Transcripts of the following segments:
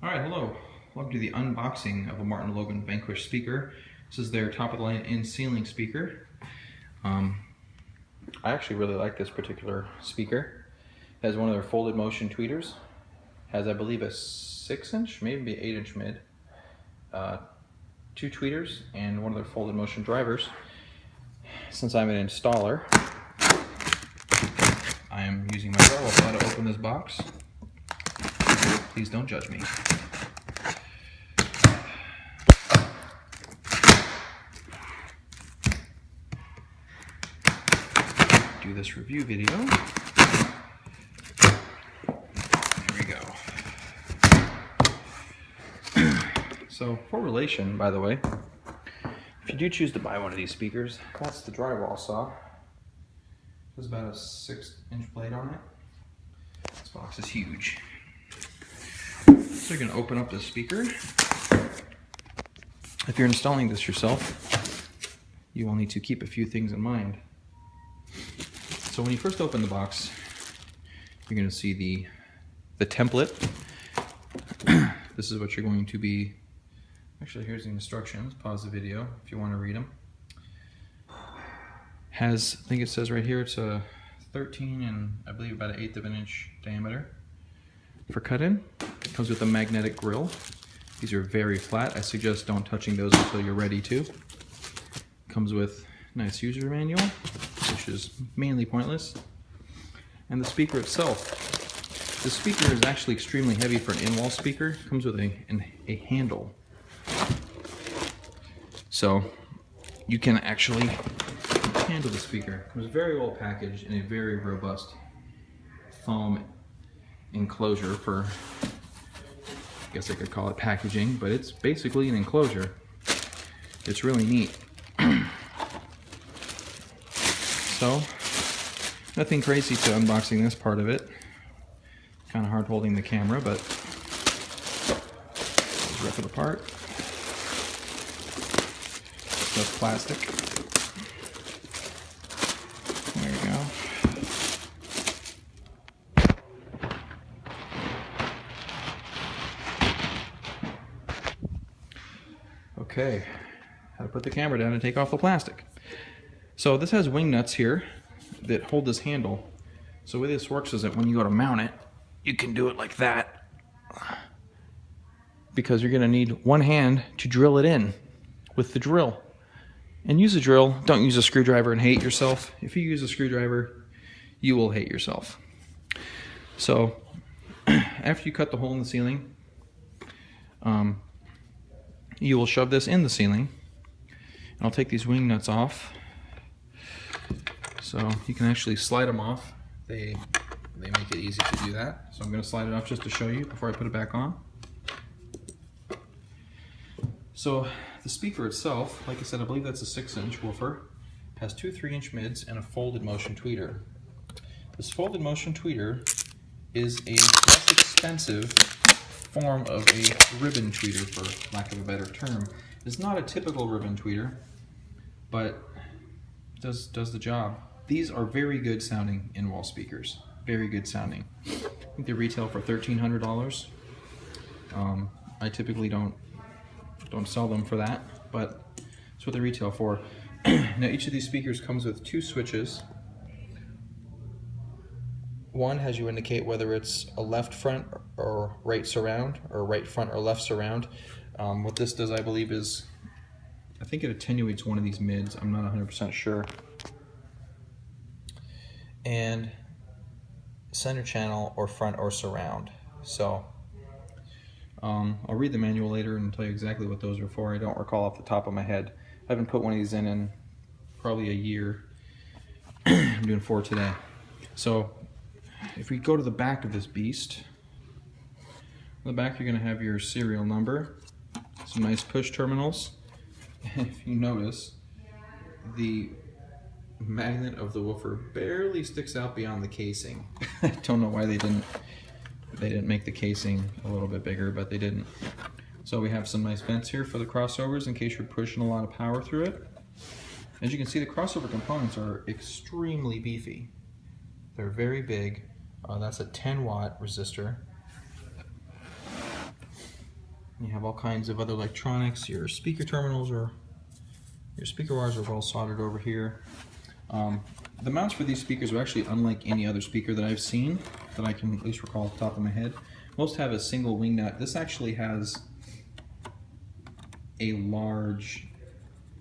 Alright, hello. Welcome to the unboxing of a Martin Logan Vanquish speaker. This is their top-of-the-line in-ceiling speaker. I actually really like this particular speaker. It has one of their folded motion tweeters. Has, I believe, a 6-inch, maybe 8-inch mid. 2 tweeters and one of their folded motion drivers. Since I'm an installer, I am using my drywall saw to open this box. Please don't judge me. Do this review video. Here we go. So, for relation, by the way, if you do choose to buy one of these speakers, that's the drywall saw. There's about a 6-inch blade on it. This box is huge. So you're going to open up this speaker. If you're installing this yourself, you will need to keep a few things in mind. So when you first open the box, you're going to see the template. This is what you're going to be. Actually, here's the instructions. Pause the video if you want to read them. I think it says right here, it's a 13 and I believe about 1/8 of an inch diameter for cut-in. It comes with a magnetic grill. These are very flat. I suggest don't touching those until you're ready to. Comes with a nice user manual, which is mainly pointless. And the speaker itself. The speaker is actually extremely heavy for an in-wall speaker. It comes with a handle. So you can actually handle the speaker. It was very well packaged in a very robust foam enclosure for, I guess I could call it packaging, but it's basically an enclosure. It's really neat. So, nothing crazy to unboxing this part of it. Kind of hard holding the camera, but let's rip it apart. Just plastic. There you go. Okay, how to put the camera down and take off the plastic. So this has wing nuts here that hold this handle. So the way this works is that when you go to mount it, you can do it like that, because you're going to need one hand to drill it in with the drill. And use a drill. Don't use a screwdriver and hate yourself. If you use a screwdriver, you will hate yourself. So after you cut the hole in the ceiling, you will shove this in the ceiling. And I'll take these wing nuts off. So you can actually slide them off. They make it easy to do that. So I'm going to slide it off just to show you before I put it back on. So the speaker itself, like I said, I believe that's a 6-inch woofer, has 2 3-inch mids and a folded motion tweeter. This folded motion tweeter is a less expensive form of a ribbon tweeter, for lack of a better term. It's not a typical ribbon tweeter, but does the job. These are very good sounding in-wall speakers. Very good sounding. I think they retail for $1,300. I typically don't sell them for that, but that's what they retail for. Now each of these speakers comes with 2 switches. One has you indicate whether it's a left front or right surround, or right front or left surround. What this does, I believe, is, I think it attenuates one of these mids. I'm not 100% sure. And center channel or front or surround. So I'll read the manual later and tell you exactly what those are for. I don't recall off the top of my head. I haven't put one of these in probably a year. I'm doing 4 today. So if we go to the back of this beast, on the back you're going to have your serial number, some nice push terminals, and if you notice, the magnet of the woofer barely sticks out beyond the casing. I don't know why they didn't make the casing a little bit bigger, but they didn't. So we have some nice vents here for the crossovers in case you're pushing a lot of power through it. As you can see, the crossover components are extremely beefy. They're very big. That's a 10-watt resistor. You have all kinds of other electronics. Your speaker terminals or your speaker wires are well soldered over here. The mounts for these speakers are actually unlike any other speaker that I've seen, that I can at least recall off the top of my head. Most have a single wing nut. This actually has a large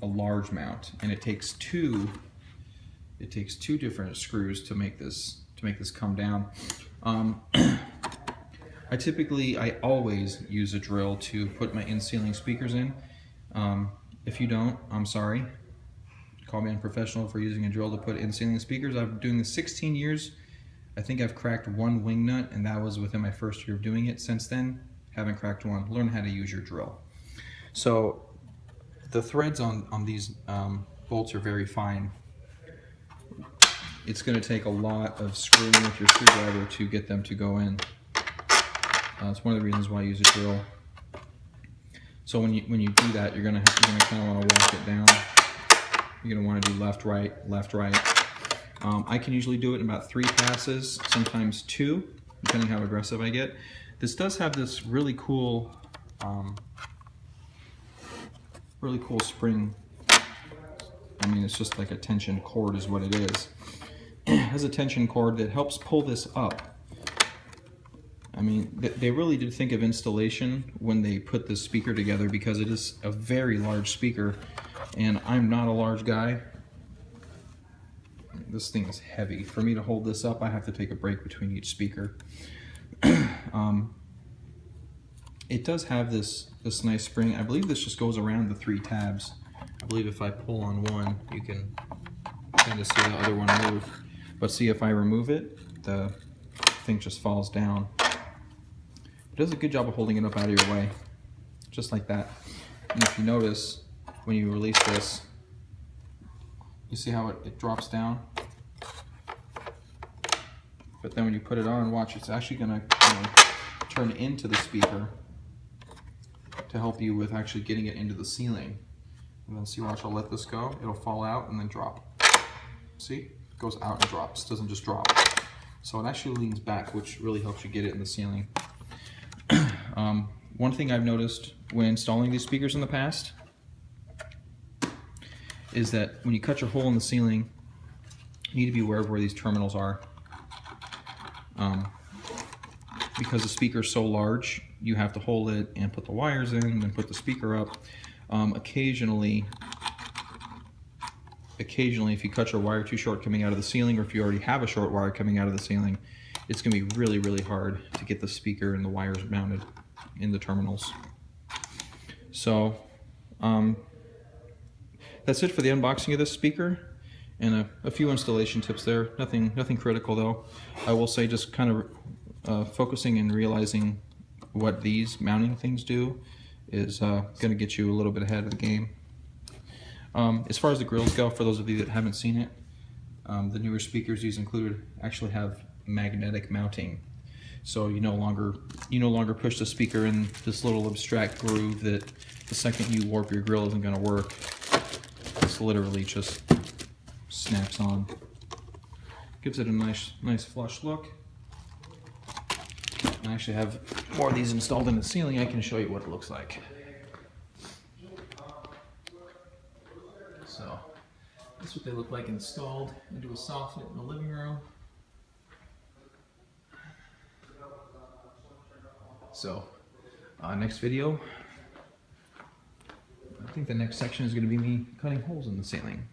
mount, and it takes two different screws to make this come down. I always use a drill to put my in-ceiling speakers in. If you don't, I'm sorry. Call me unprofessional for using a drill to put in-ceiling speakers. I've been doing this 16 years. I think I've cracked one wing nut, and that was within my first year of doing it. Since then, haven't cracked one. Learn how to use your drill. So the threads on these bolts are very fine. It's going to take a lot of screwing with your screwdriver to get them to go in. It's one of the reasons why I use a drill. So when you do that, you're gonna kind of want to walk it down. You're gonna want to do left, right, left, right. I can usually do it in about 3 passes, sometimes 2, depending how aggressive I get. This does have this really cool spring. I mean, it's just like a tension cord is what it is. It has a tension cord that helps pull this up. I mean, they really did think of installation when they put this speaker together, because it is a very large speaker, and I'm not a large guy. This thing is heavy. For me to hold this up, I have to take a break between each speaker. It does have this nice spring. I believe this just goes around the 3 tabs. I believe if I pull on one, you can kind of see the other one move. But see, if I remove it, the thing just falls down. It does a good job of holding it up out of your way, just like that. And if you notice, when you release this, you see how it drops down? But then when you put it on, watch, it's actually gonna turn into the speaker to help you with actually getting it into the ceiling. And then see, watch, I'll let this go, it'll fall out and then drop. See? It goes out and drops, doesn't just drop. So it actually leans back, which really helps you get it in the ceiling. One thing I've noticed when installing these speakers in the past is that when you cut your hole in the ceiling, you need to be aware of where these terminals are. Because the speaker is so large, you have to hold it and put the wires in and then put the speaker up. Occasionally, if you cut your wire too short coming out of the ceiling, or if you already have a short wire coming out of the ceiling, it's going to be really, really hard to get the speaker and the wires mounted in the terminals. So that's it for the unboxing of this speaker, and a few installation tips there. Nothing critical though. I will say, just kind of focusing and realizing what these mounting things do is going to get you a little bit ahead of the game. As far as the grills go, for those of you that haven't seen it, the newer speakers, these included, actually have magnetic mounting. So you no longer push the speaker in this little abstract groove that the second you warp your grill isn't going to work. This literally just snaps on. Gives it a nice flush look. I actually have more of these installed in the ceiling. I can show you what it looks like. So this is what they look like installed into a soffit in the living room. So next video, I think the next section is going to be me cutting holes in the ceiling.